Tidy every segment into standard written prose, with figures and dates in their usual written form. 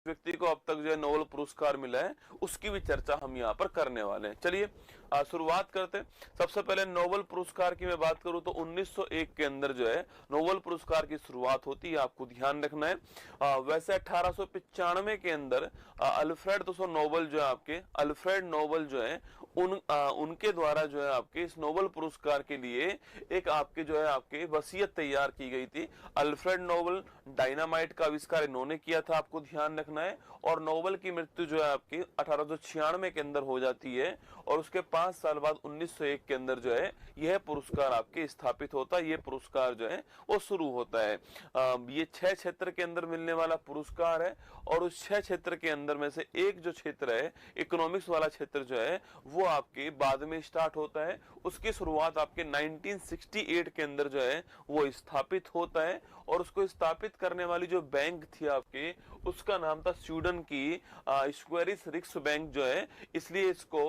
व्यक्ति को अब तक जो है नोबेल पुरस्कार मिला है उसकी भी चर्चा हम यहाँ पर करने वाले हैं। चलिए शुरुआत करते हैं। सबसे पहले नोबेल पुरस्कार की मैं बात करूं तो 1901 के अंदर जो है नोबेल पुरस्कार की शुरुआत होती है, आपको ध्यान रखना है। वैसे 1895 के अंदर अल्फ्रेड नोबेल जो है आपके अल्फ्रेड नोबेल जो है उनके द्वारा जो है आपके इस नोबेल पुरस्कार के लिए एक आपके जो है आपके वसीयत तैयार की गई थी। अल्फ्रेड नोबेल डायनामाइट का आविष्कार इन्होंने किया था, आपको ध्यान रखना है। और नोबेल की मृत्यु जो है आपकी 1896 के अंदर हो जाती है और उसके 5 साल बाद 1901 के अंदर जो है यह पुरस्कार आपके स्थापित होता है। ये पुरस्कार जो है वो शुरू होता है। ये 6 क्षेत्र के अंदर मिलने वाला पुरस्कार है और उस 6 क्षेत्र के अंदर में से एक जो क्षेत्र है इकोनॉमिक्स वाला क्षेत्र जो है वो आपके बाद में स्टार्ट होता है। उसकी शुरुआत आपके 1968 के अंदर जो है वो स्थापित होता है और उसको स्थापित करने वाली जो बैंक थी आपके उसका नाम था स्वीडन की स्क्वेरिस रिक्स बैंक जो है, इसलिए इसको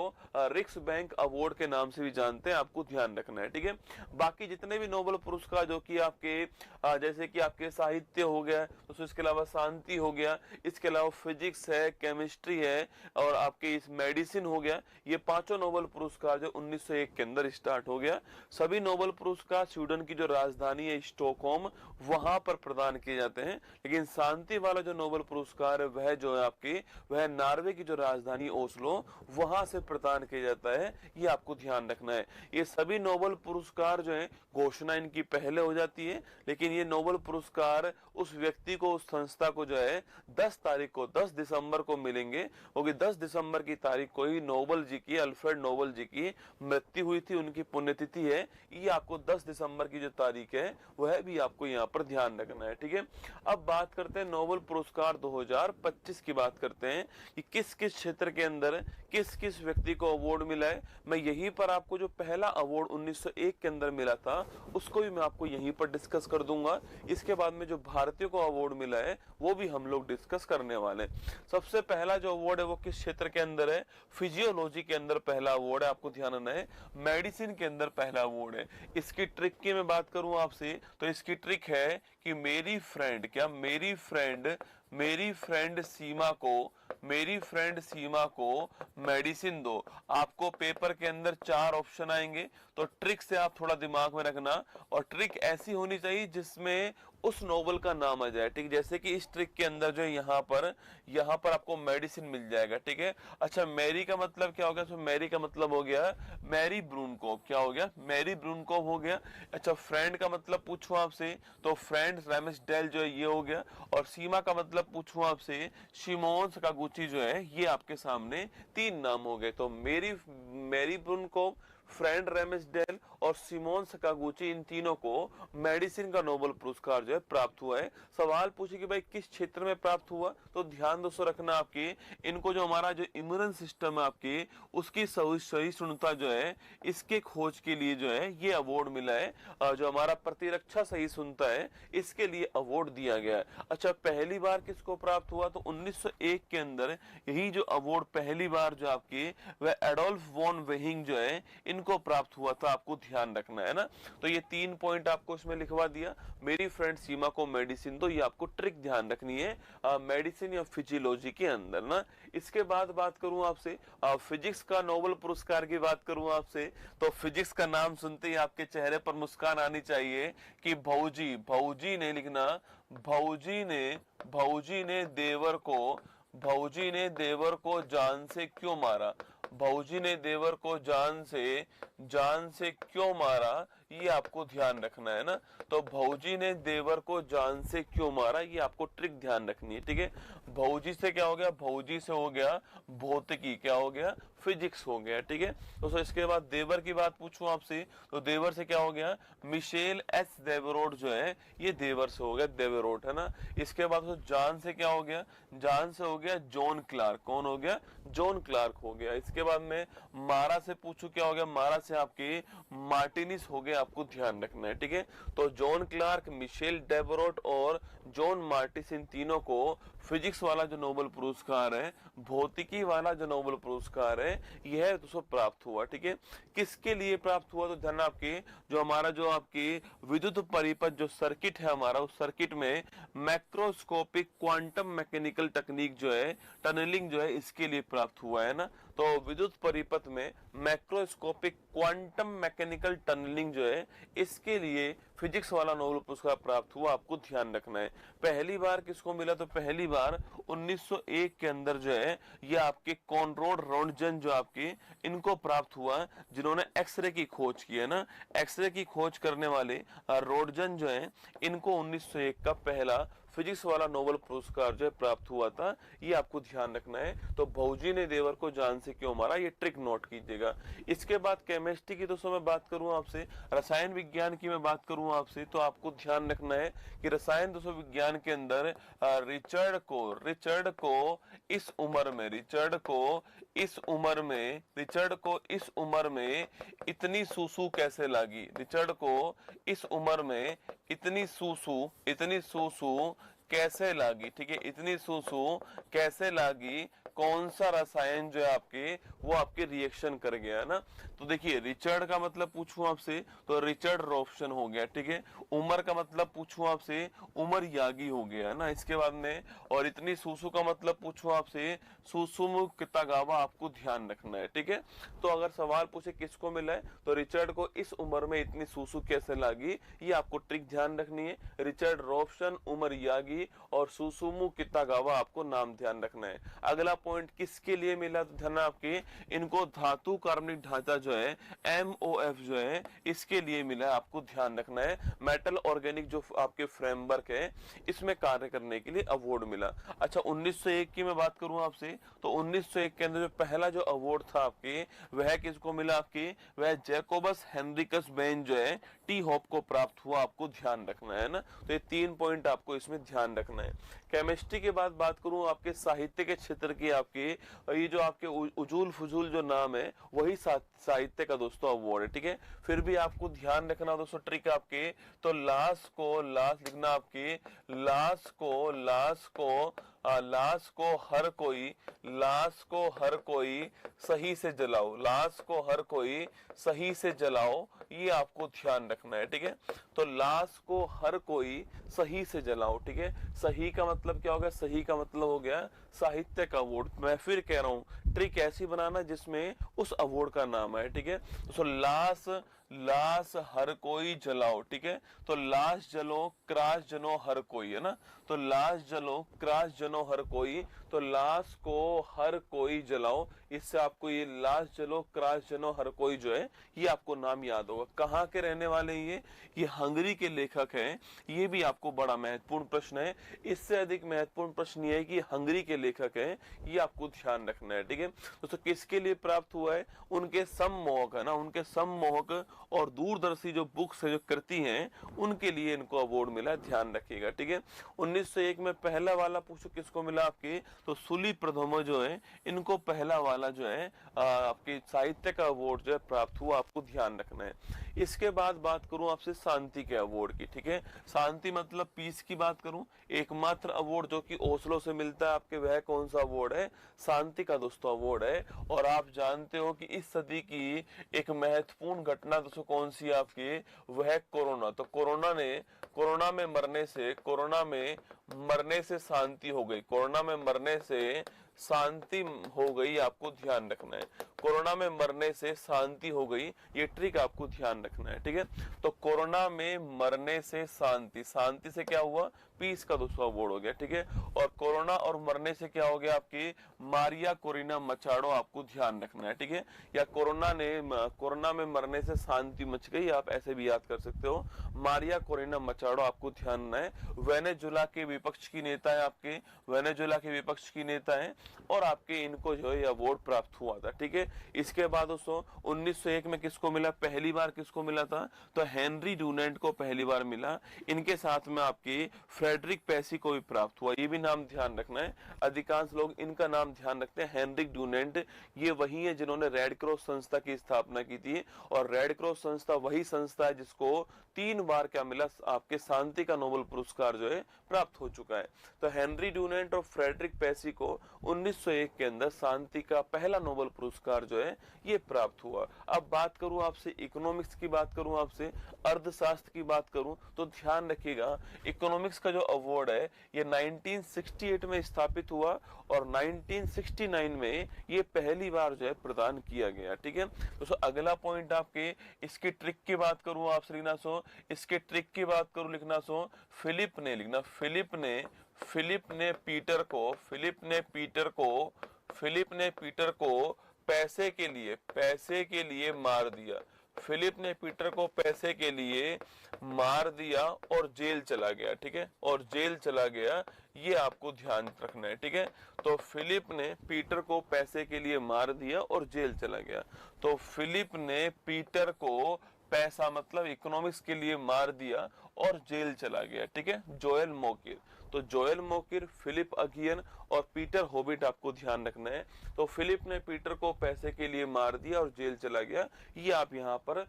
रिक्स बैंक अवार्ड के नाम से भी जानते हैं, आपको ध्यान रखना है। ठीक है, बाकी जितने भी नोबेल पुरस्कार जो कि आपके जैसे कि आपके साहित्य हो गया, तो इसके अलावा शांति हो गया, इसके अलावा फिजिक्स है, केमिस्ट्री है और आपके इस मेडिसिन हो गया, ये पांचों नोबेल पुरस्कार जो 1901 के अंदर स्टार्ट हो गया। सभी नोबेल पुरस्कार स्वीडन की जो राजधानी है स्टॉकहोम वहां पर प्रदान किए जाते हैं, लेकिन शांति वाला जो नोबेल पुरस्कार है वह जो है आपके वह नॉर्वे की जो राजधानी ओस्लो वहां से प्रदान किया जाता है, ये आपको ध्यान रखना है। ये सभी नोबेल पुरस्कार जो है घोषणा इनकी पहले हो जाती है, लेकिन ये नोबेल पुरस्कार उस व्यक्ति को उस संस्था को जो है 10 तारीख को 10 दिसंबर को मिलेंगे, क्योंकि 10 दिसंबर की तारीख को ही नोबेल जी की अल्फ्रेड नोबेल जी की मृत्यु हुई थी, उनकी पुण्यतिथि है। ये आपको 10 दिसंबर की जो तारीख है वह भी आपको यहाँ पर ध्यान रखना है। ठीक है, अब बात करते हैं नोबेल पुरस्कार 2025 की बात करते हैं कि किस किस क्षेत्र के अंदर किस किस व्यक्ति को अवार्ड मिला है। मैं यहीं पर आपको जो पहला अवार्ड 1901 के अंदर मिला था उसको भी मैं आपको यहीं पर डिस्कस कर दूंगा। इसके बाद में जो भारतीय को अवार्ड मिला है वो भी हम लोग डिस्कस करने वाले हैं। सबसे पहला जो अवार्ड है वो किस क्षेत्र के अंदर है? फिजियोलॉजी के अंदर पहला अवार्ड है, आपको ध्यान रखना है। मेडिसिन के अंदर पहला अवार्ड है। इसकी ट्रिक की मैं बात करूं आपसे तो इसकी ट्रिक है कि मेरी फ्रेंड सीमा को मेडिसिन दो। आपको पेपर के अंदर 4 ऑप्शन आएंगे, तो ट्रिक से आप थोड़ा दिमाग में रखना और ट्रिक ऐसी होनी चाहिए जिसमें उस नोबेल का नाम आ जाए। ठीक, जैसे कि इस ट्रिक के अंदर जो है यहाँ पर आपको मेडिसिन मिल जाएगा। ठीक है, अच्छा मैरी का मतलब क्या हो गया? तो मैरी का मतलब हो गया मैरी ब्रूनकोव। क्या हो गया? मैरी ब्रूनकोव हो गया। अच्छा फ्रेंड का मतलब पूछूं आपसे तो फ्रेंड रैमसडेल जो है ये हो गया। और सीमा का मतलब पूछूं आपसे शिमोन सकागुची जो है, ये आपके सामने 3 नाम हो गए। तो मैरी ब्रूनकोव, फ्रेंड रैमसडेल और सिमोन सकागुची, इन तीनों को मेडिसिन का नोबेल पुरस्कार जो है प्राप्त हुआ है। सवाल पूछे कि भाई किस क्षेत्र में प्राप्त हुआ, तो ध्यान दोस्तों रखना आपके इनको जो हमारा जो इम्यून सिस्टम है आपके उसकी सहिष्णुता जो है इसके खोज के लिए जो है ये अवार्ड मिला है। जो हमारा प्रतिरक्षा सहिष्णुता है इसके लिए अवार्ड दिया गया है। अच्छा पहली बार किसको प्राप्त हुआ? तो 1901 के अंदर यही जो अवार्ड पहली बार जो आपके वह एडोल्फ वॉन वेहिंग जो है इनको प्राप्त हुआ था, आपको ध्यान रखना है ना। तो ये 3 पॉइंट आपको इसमें लिखवा दिया। मेरी फ्रेंड सीमा को मेडिसिन दो, ये आपको ट्रिक ध्यान रखनी है मेडिसिन या फिजियोलॉजी के अंदर ना। इसके बाद बात करूं आपसे फिजिक्स का नोबेल पुरस्कार की बात करूं आपसे तो फिजिक्स का नाम सुनते ही आपके चेहरे पर मुस्कान आनी चाहिए कि भौजी ने लिखना, भौजी ने देवर को जान से क्यों मारा? भौजी ने देवर को जान से क्यों मारा, ये आपको ध्यान रखना है ना। तो भौजी ने देवर को जान से क्यों मारा, ये आपको ट्रिक ध्यान रखनी है। ठीक है, भौजी से क्या हो गया? भौजी से हो गया भौतिकी, क्या हो गया? फिजिक्स हो गया। ठीक है दोस्तों, इसके बाद देवर की बात पूछूं आपसे तो देवर से क्या हो गया? मिशेल एस देवरोट जो है ये देवर से हो गया, देवरोट है ना। इसके बाद तो जान से क्या हो गया? जान से हो गया जॉन क्लार्क। कौन हो गया? जॉन क्लार्क हो गया। इसके बाद में मारा से पूछूं क्या हो गया? मारा से आपके मार्टिनिस हो गया, आपको ध्यान रखना है। ठीक है, तो जॉन क्लार्क, मिशेल डेवरोट और जॉन मार्टिस, इन तीनों को फिजिक्स वाला जो नोबेल पुरस्कार है, भौतिकी वाला जो नोबेल पुरस्कार है, यह दोस्तों प्राप्त हुआ। ठीक है, किसके लिए प्राप्त हुआ? तो ध्यान आपके जो हमारा जो आपकी विद्युत परिपथ जो सर्किट है हमारा, उस सर्किट में मैक्रोस्कोपिक क्वांटम मैकेनिकल टेक्निक जो है, टनलिंग जो है, इसके लिए प्राप्त हुआ है ना। तो विद्युत परिपथ में मैक्रोस्कोपिक क्वांटम मैकेनिकल टनलिंग जो है, इसके लिए फिजिक्स वाला नोबेल पुरस्कार प्राप्त हुआ। आपको ध्यान रखना है। पहली बार किसको मिला? तो पहली बार 1901 के अंदर जो है ये आपके कॉनराड रोन्टगन जो आपके इनको प्राप्त हुआ, जिन्होंने एक्सरे की खोज की है ना। एक्सरे की खोज करने वाले रोन्टगन जो है, इनको 1901 का पहला फिजिक्स वाला नोबेल पुरस्कार जो है प्राप्त हुआ था। ये आपको ध्यान रखना है। तो भौजी ने देवर को जान से क्यों मारा, ये ट्रिक नोट कीजिएगा। इसके बाद केमिस्ट्री की दोस्तों मैं बात करूं आपसे, रसायन विज्ञान की मैं बात करूं आपसे, तो आपको ध्यान रखना है कि रसायन दोस्तों विज्ञान के अंदर रिचर्ड को इस उम्र में इतनी सूसू कैसे लागी? रिचर्ड को इस उम्र में इतनी सूसू कैसे लागी? ठीक है, इतनी सूसू कैसे लागी? कौन सा रसायन जो है आपके वो आपके रिएक्शन कर गया ना। तो देखिए, रिचर्ड का मतलब पूछूं आपसे तो रिचर्ड रोफ्सन हो गया। ठीक है, उमर का मतलब पूछूं आपसे, उमर यागी हो गया ना इसके बाद में। और इतनी सूसू का मतलब पूछूं आपसे, सुसुमु कितागावा। आपको ध्यान रखना है। ठीक है, तो अगर सवाल पूछे किसको मिला है, तो रिचर्ड को इस उम्र में इतनी सूसू कैसे लागी, ये आपको ट्रिक ध्यान रखनी है। रिचर्ड रोफ्सन, उमर यागी और सुसुमु कितागावा, आपको नाम ध्यान रखना है। अगला पॉइंट किसके लिए मिला? तो ध्यान आपके इनको धातु कार्बनिक ढांचा जो है MOF जो है, इसके लिए मिला है। आपको ध्यान रखना है। मेटल ऑर्गेनिक जो आपके फ्रेमवर्क है, इसमें कार्य करने के लिए अवार्ड मिला। अच्छा, 1901 की मैं बात करूं आपसे, तो 1901 के अंदर जो पहला जो अवार्ड था आपके, वह किसको मिला? आपके वह जैकोबस हेनरिकस बेन जो है टी होप को प्राप्त हुआ। आपको ध्यान रखना है ना। तो ये 3 पॉइंट आपको इसमें ध्यान रखना है। केमिस्ट्री के बाद बात करूं आपके साहित्य के क्षेत्र की, आपके ये जो आपके उजूल फुजूल जो नाम है, वही साहित्य का दोस्तों अवार्ड है। ठीक है, फिर भी आपको ध्यान रखना दोस्तों ट्रिक आपके, तो लाश लिखना आपके, लाश को हर कोई सही से जलाओ, लाश को हर कोई सही से जलाओ, ये आपको ध्यान रखना है। ठीक है, तो लाश को हर कोई सही से जलाओ। ठीक है, सही का मतलब क्या हो गया? सही का मतलब हो गया साहित्य का अवार्ड। मैं फिर कह रहा हूं, ट्रिक ऐसी बनाना जिसमें उस अवार्ड का नाम है। ठीक है, तो लाश हर कोई जलाओ। ठीक है, तो लाश जलो क्रास जनो हर कोई, है ना। तो लाश जलो क्रास जनो हर कोई, तो लाश को हर कोई जलाओ। इससे आपको ये लाश जलो क्रास जनो हर कोई जो है, ये आपको नाम याद होगा। कहाँ के रहने वाले हैं ये हंगरी के लेखक हैं। ये भी आपको बड़ा महत्वपूर्ण प्रश्न है। इससे अधिक महत्वपूर्ण प्रश्न ये है कि हंगरी के लेखक हैं, ये आपको ध्यान रखना है। ठीक है, दोस्तों किसके लिए प्राप्त हुआ है? उनके सम्मोहक है ना, उनके सम्मोहक और दूरदर्शी जो बुक्स है, जो कृति हैं, उनके लिए इनको अवार्ड मिला। ध्यान रखिएगा। ठीक है, 1901 में पहला वाला पूछो किसको मिला आपके, तो सुली प्रथम जो है, इनको पहला वाला जो है आपके साहित्य का अवार्ड जो है प्राप्त हुआ। आपको ध्यान रखना है। इसके बाद बात करूं आपसे शांति के अवार्ड की। ठीक है, शांति मतलब पीस की बात करूं, एकमात्र अवार्ड जो कि ओस्लो से मिलता है आपके, वह कौन सा अवार्ड है? शांति का दोस्तों अवार्ड है। और आप जानते हो कि इस सदी की एक महत्वपूर्ण घटना दोस्तों कौन सी है आपकी? वह कोरोना। तो कोरोना में मरने से शांति हो गई। कोरोना में मरने से शांति हो गई। आपको ध्यान रखना है, कोरोना में मरने से शांति हो गई, ये ट्रिक आपको ध्यान रखना है। ठीक है, तो कोरोना में मरने से शांति से क्या हुआ? पीस का दोस्तों अवार्ड हो गया। ठीक है, और कोरोना और मरने से क्या हो गया आपकी? Maria Corina Machado. आपको ध्यान रखना है। ठीक है, या कोरोना में मरने से शांति मच गई, आप ऐसे भी याद कर सकते हो, मारिया कोरिना मचाडो। आपको ध्यान रखना है। वेनेजुला के विपक्ष की नेता है आपके, वेनेजुला के विपक्ष की नेता है, और आपके इनको जो है अवार्ड प्राप्त हुआ था। ठीक है, इसके बाद दोस्तों 1901 में किसको मिला? पहली बार किसको मिला था? तो हेनरी डुनेंट को पहली बार मिला। इनके साथ में आपके फ्रेडरिक पेसी को भी प्राप्त हुआ। ये भी नाम ध्यान रखना है, अधिकांश लोग इनका नाम ध्यान रखते हैं। हेनरिक डुनेंट ये वही है जिन्होंने रेड क्रॉस संस्था की स्थापना की थी, और रेड क्रॉस संस्था वही संस्था है जिसको 3 बार क्या मिला? आपके शांति का नोबेल पुरस्कार जो है प्राप्त हो चुका है। तो हेनरी ड्यूनेंट और फ्रेडरिक पेसी को 1901 के अंदर शांति का पहला नोबेल पुरस्कार जो है ये प्राप्त हुआ। अब बात करूं आपसे इकोनॉमिक्स की, बात करूं आपसे अर्थशास्त्र की बात करूं, तो ध्यान रखिएगा इकोनॉमिक्स का जो अवार्ड है ये 1968 में स्थापित हुआ और 1969 में ये पहली बार जो है प्रदान किया गया। ठीक है दोस्तों, अगला पॉइंट आपके इसकी ट्रिक की बात करूं आपसे लिखना सो, इसके ट्रिक की बात करूं लिखना सो, फिलिप ने लिखना, फिलिप ने पीटर को पैसे के लिए मार दिया। फिलिप ने पीटर को पैसे के लिए मार दिया और जेल चला गया। ठीक है, और जेल चला गया, ये आपको ध्यान रखना है। ठीक है, तो फिलिप ने पीटर को पैसे के लिए मार दिया और जेल चला गया। तो फिलिप ने पीटर को पैसा मतलब इकोनॉमिक्स के लिए मार दिया और जेल चला गया। ठीक है, जोएल मोकिर। तो जोएल मोकिर, फिलिप अगियन और पीटर होबिट आपको ध्यान रखना है। तो फिलिप ने पीटर को पैसे के लिए मार दिया और जेल चला गया, ये आप यहाँ पर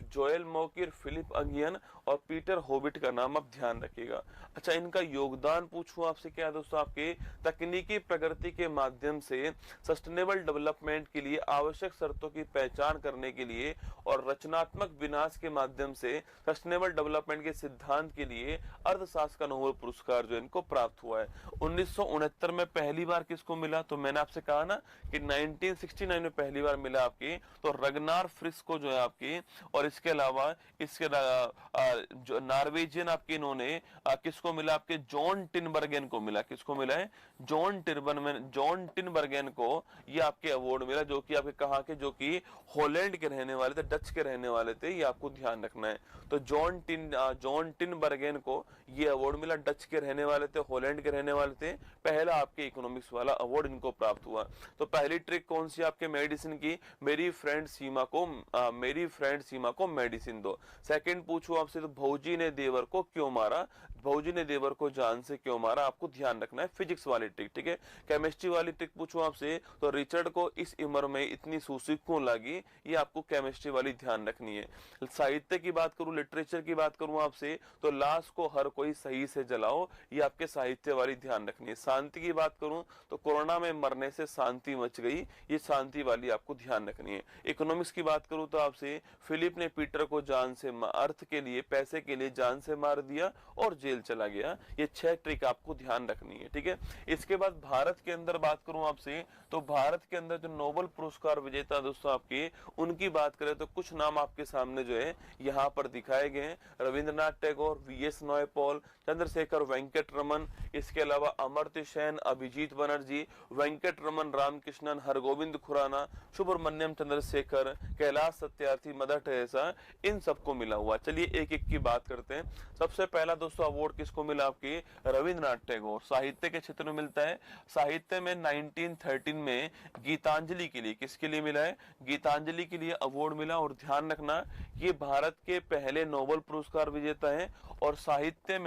जोएल मोकिर, फिलिप अगियन और पीटर होबिट का नाम आप ध्यान रखिएगा। अच्छा, इनका योगदान पूछूं आपसे क्या है दोस्तों, आपके तकनीकी प्रगति के माध्यम से सस्टेनेबल डेवलपमेंट के लिए आवश्यक शर्तों की पहचान करने के लिए और रचनात्मक विनाश के माध्यम से सस्टेनेबल डेवलपमेंट के सिद्धांत के लिए अर्थशास्त्र का नोबेल पुरस्कार जो इनको प्राप्त हुआ है। 1969 में पहली बार किसको मिला, तो मैंने आपसे कहा ना कि 1969 में पहली बार मिला आपकी, तो रगनार फ्रिस को जो है आपकी, और इसके अलावा इसके जो नॉर्वेजियन आपके इन्होंने किसको मिला, आपके जॉन टिनबर्गेन को मिला। किसको मिला है, जॉन टिनबर्गेन को ये आपके अवार्ड मिला, जो कि आपके कहा के, जो कि हॉलैंड के रहने वाले थे, डच के रहने वाले थे, ये आपको ध्यान रखना है। तो जॉन टिनबर्गेन को ये अवार्ड मिला, डच के रहने वाले थे, हॉलैंड के रहने वाले थे, पहला आपके इकोनॉमिक्स वाला अवार्ड इनको प्राप्त हुआ। तो पहली ट्रिक कौन सी आपके मेडिसिन की, मेरी फ्रेंड सीमा को मेडिसिन दो। सेकंड पूछो आपसे, तो भौजी ने देवर को क्यों मारा, भौजी ने देवर को जान से क्यों मारा, आपको ध्यान रखना है। फिजिक्स वाली ट्रिक। ठीक है, केमिस्ट्री वाली ट्रिक पूछो आपसे, तो रिचर्ड को इस उम्र में इतनी सूसी क्यों लगी, ये आपको केमिस्ट्री वाली ध्यान रखनी है। साहित्य की बात करूं, लिटरेचर की बात करूं आपसे, तो लाश को हर कोई सही से जलाओ, ये आपके साहित्य वाली ध्यान रखनी है। शांति की बात करूं तो कोरोना में मरने से शांति मच गई, ये शांति वाली आपको ध्यान रखनी है। इकोनॉमिक्स की बात करूं तो आपसे, फिलिप ने पीटर को जान से अर्थ के लिए, पैसे के लिए जान से मार दिया और जेल चला गया, ये 6 ट्रिक आपको ध्यान रखनी है। ठीक है, इसके बाद भारत के अंदर बात करूं आपसे, तो भारत के अंदर जो नोबेल पुरस्कार विजेता दोस्तों आपके, उनकी बात करें तो कुछ नाम आपके सामने जो है यहाँ पर दिखाए गए हैं। रविंद्रनाथ टैगोर, वीएस नॉयपॉल, चंद्रशेखर वेंकट रमन, इसके अलावा अमर्त्य सेन, अभिजीत बनर्जी, वेंकट रमन रामकृष्णन, हरगोविंद खुराना, सुब्रमण्यम चंद्रशेखर, कैलाश सत्यार्थी, मदर टेरेसा, इन सबको मिला हुआ। चलिए एक एक की बात करते हैं। सबसे पहला दोस्तों अवार्ड किसको मिला, आपके रविंद्रनाथ टैगोर, साहित्य के क्षेत्र में मिलता है। साहित्य में 1913 में गीतांजलि के लिए, किसके लिए मिला है, गीतांजलि के लिए अवार्ड मिला। और ध्यान रखना ये भारत के पहले नोबेल पुरस्कार विजेता है, और साहित्य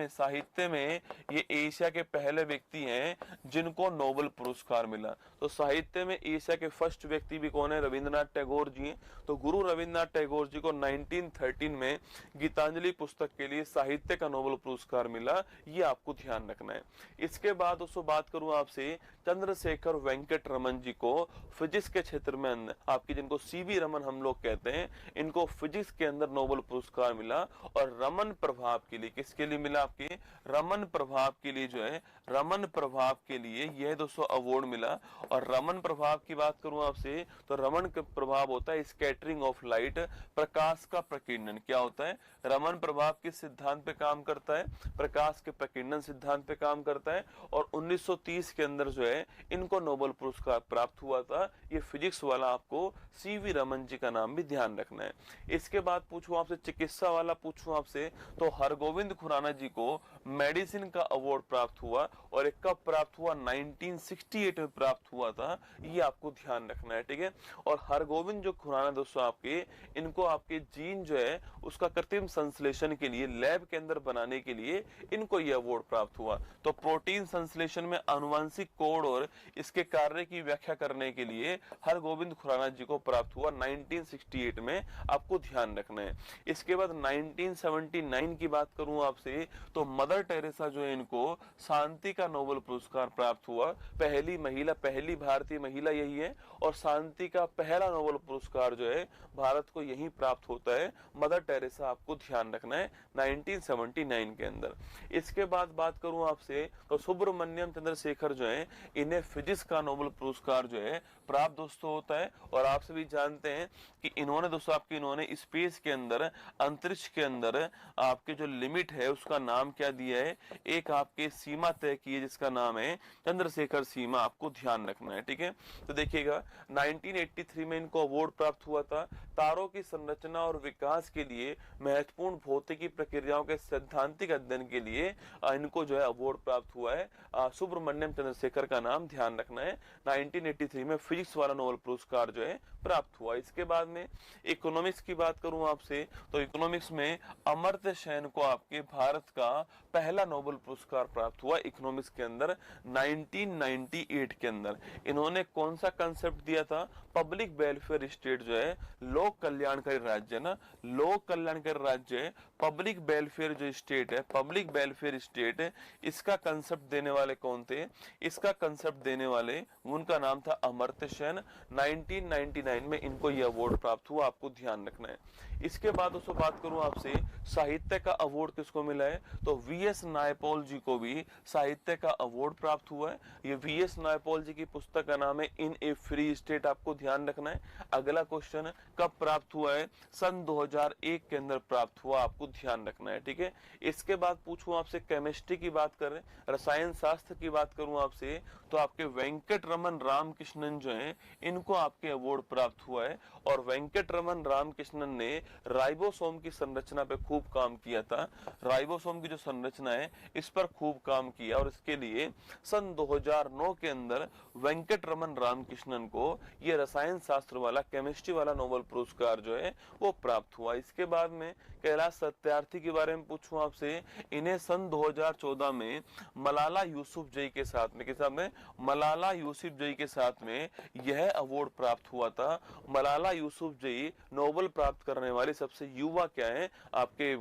में ये एशिया के पहले व्यक्ति हैं जिनको नोबेल पुरस्कार मिला। तो साहित्य में एशिया के फर्स्ट व्यक्ति भी कौन है, रविंद्रनाथ टैगोर जी हैं। तो गुरु रविंद्रनाथ टैगोर जी को 1913 में गीतांजलि पुस्तक के लिए साहित्य का नोबेल पुरस्कार मिला, ये आपको ध्यान रखना है। इसके बाद दोस्तों बात करूं आपसे, चंद्रशेखर वेंकट रमन जी को फिजिक्स के क्षेत्र में आपकी, जिनको सीवी रमन हम लोग कहते हैं, इनको फिजिक्स के अंदर नोबेल पुरस्कार मिला। और रमन प्रभाव के लिए, किसके लिए मिला, आपके रमन प्रभाव के लिए जो है, रमन प्रभाव के लिए यह दोस्तों अवार्ड मिला। और रमन प्रभाव की बात करूं आपसे, तो रमन प्रभाव होता है स्कैटरिंग ऑफ लाइट, प्रकाश का प्रकीर्णन। क्या होता है, रमन प्रभाव किस सिद्धांत पे काम करता है, प्रकाश के प्रकीर्णन सिद्धांत पे काम करता है। और 1930 के अंदर जो है इनको नोबेल पुरस्कार प्राप्त हुआ था। ये फिजिक्स वाला आपको सीवी रमन जी का नाम भी ध्यान रखना है। इसके बाद पूछूं आपसे, चिकित्सा वाला पूछूं आपसे, तो हरगोविंद खुराना जी को मेडिसिन का अवार्ड प्राप्त हुआ, और एक कब प्राप्त हुआ, 1968 में प्राप्त हुआ था, ये आपको ध्यान रखना है। ठीक है, और हरगोविंद जो खुराना दोस्तों आपके, इनको आपके जीन जो है उसका कृत्रिम संश्लेषण के लिए लैब के अंदर बनाने के लिए लिए इनको यह अवार्ड प्राप्त हुआ। तो प्रोटीन संश्लेषण में आनुवंशिक कोड और इसके कार्य की व्याख्या करने के लिए हरगोविंद खुराना जी को प्राप्त हुआ 1968 में, आपको ध्यान रखना है। इसके बाद 1979 की बात करूं आपसे तो मदर टेरेसा जो है इनको शांति का नोबेल पुरस्कार प्राप्त हुआ। पहली भारतीय महिला यही है और शांति का पहला नोबेल पुरस्कार जो है भारत को यही प्राप्त होता है, मदर टेरेसा, आपको ध्यान रखना है 1979 के अंदर। इसके बाद बात करूं आपसे तो सुब्रमण्यम चंद्रशेखर जो है इन्हें फिजिक्स का नोबेल पुरस्कार जो है प्राप्त दोस्तों होता है। और आप सभी जानते हैं कि इन्होंने दोस्तों इन्होंने स्पेस के अंदर, अंतरिक्ष के अंदर आपके जो लिमिट है उसका नाम क्या दिया है, एक आपके सीमा तय की है जिसका नाम है चंद्रशेखर सीमा, आपको ध्यान रखना है, ठीक है। तो देखिएगा 1983 में इनको अवार्ड प्राप्त हुआ था तारों की संरचना और विकास के लिए महत्वपूर्ण भौतिकी प्रक्रियाओं के सैद्धांतिक अध्ययन के लिए इनको जो है अवार्ड प्राप्त हुआ है। सुब्रमण्यम चंद्रशेखर का नाम ध्यान रखना है। 1983 में फिजिक्स वाला नोबेल पुरस्कार जो है प्राप्त हुआ। इसके बाद में इकोनॉमिक्स की बात करूं आपसे तो इकोनॉमिक्स में अमर्त्य सेन को आपके भारत का पहला नोबेल पुरस्कार प्राप्त हुआ इकोनॉमिक्स के अंदर 1998 के अंदर। इन्होंने कौन सा कंसेप्ट दिया था, पब्लिक वेलफेयर स्टेट जो है लोक कल्याणकारी राज्य ना, लोक कल्याणकारी राज्य पब्लिक वेलफेयर जो स्टेट है, पब्लिक वेलफेयर स्टेट, इसका कंसेप्ट देने वाले कौन थे, इसका कंसेप्ट देने वाले उनका नाम था अमर्त्य सेन। 1999 में इनको यह अवार्ड प्राप्त हुआ, आपको ध्यान रखना है। इसके बाद दोस्तों बात करूं आपसे साहित्य का अवार्ड किसको मिला है तो वीएस नायपॉल जी को भी साहित्य का अवार्ड प्राप्त हुआ है। ये वीएस नायपॉल जी की पुस्तक का नाम है इन ए फ्री स्टेट, आपको ध्यान रखना है। अगला क्वेश्चन कब प्राप्त हुआ है, सन 2001 के अंदर प्राप्त हुआ, आपको ध्यान रखना है, ठीक है। इसके बाद पूछूं आपसे केमिस्ट्री की बात करें, रसायन शास्त्र की बात करूं आपसे तो आपके वेंकट रमन रामकृष्णन जो है इनको आपके अवार्ड प्राप्त हुआ है। और वेंकट रमन रामकृष्णन ने राइबोसोम की संरचना पे खूब काम किया था, राइबोसोम की जो संरचना है इस पर खूब काम किया और इसके लिए सन 2009 के अंदर वेंकट रमन रामकृष्णन को ये रसायन शास्त्र वाला, केमिस्ट्री वाला नोबेल पुरस्कार जो है वो प्राप्त हुआ। इसके बाद में कैलाश सत्यार्थी के बारे में पूछूं आपसे, इन्हें सन 2014 में मलाला यूसुफजई के साथ में, किस साथ में, मलाला यूसुफजई के साथ में यह अवार्ड प्राप्त हुआ था। मलाला यूसुफजई नोबेल प्राप्त करने वाले सबसे युवा क्या है, आपके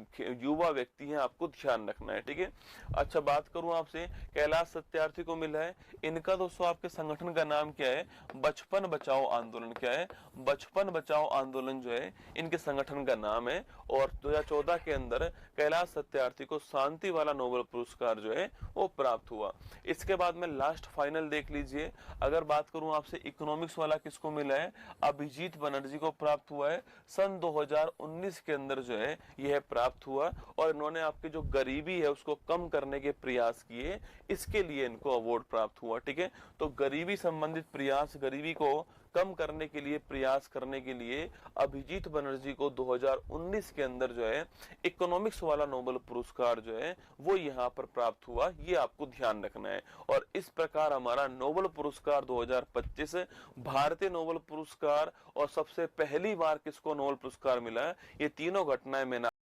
युवा व्यक्ति हैं, आपको ध्यान रखना है, ठीक है। अच्छा बात करूं आपसे कैलाश सत्यार्थी को मिला है, इनका दोस्तों आपके संगठन का नाम क्या है, बचपन बचाओ आंदोलन, क्या है, बचपन बचाओ आंदोलन जो है इनके संगठन का नाम है। और 2014 के अंदर कैलाश सत्यार्थी को शांति वाला नोबेल पुरस्कार जो है वो प्राप्त हुआ। इसके बाद में लास्ट फाइनल देख लीजिए, अगर बात करूं आपसे इकोनॉमिक्स वाला किसको मिला है, अभिजीत बनर्जी को प्राप्त हुआ है। सन 2019 के अंदर जो है यह प्राप्त हुआ और इन्होंने आपकी जो गरीबी है उसको कम करने के प्रयास किए, इसके लिए इनको अवार्ड प्राप्त हुआ, ठीक है। तो गरीबी संबंधित प्रयास, गरीबी को कम करने के लिए प्रयास करने के लिए अभिजीत बनर्जी को 2019 के अंदर जो है इकोनॉमिक्स वाला नोबेल पुरस्कार जो है वो यहाँ पर प्राप्त हुआ, ये आपको ध्यान रखना है। और इस प्रकार हमारा नोबेल पुरस्कार 2025 भारतीय नोबेल पुरस्कार और सबसे पहली बार किसको नोबेल पुरस्कार मिला है, ये तीनों घटनाएं मैंने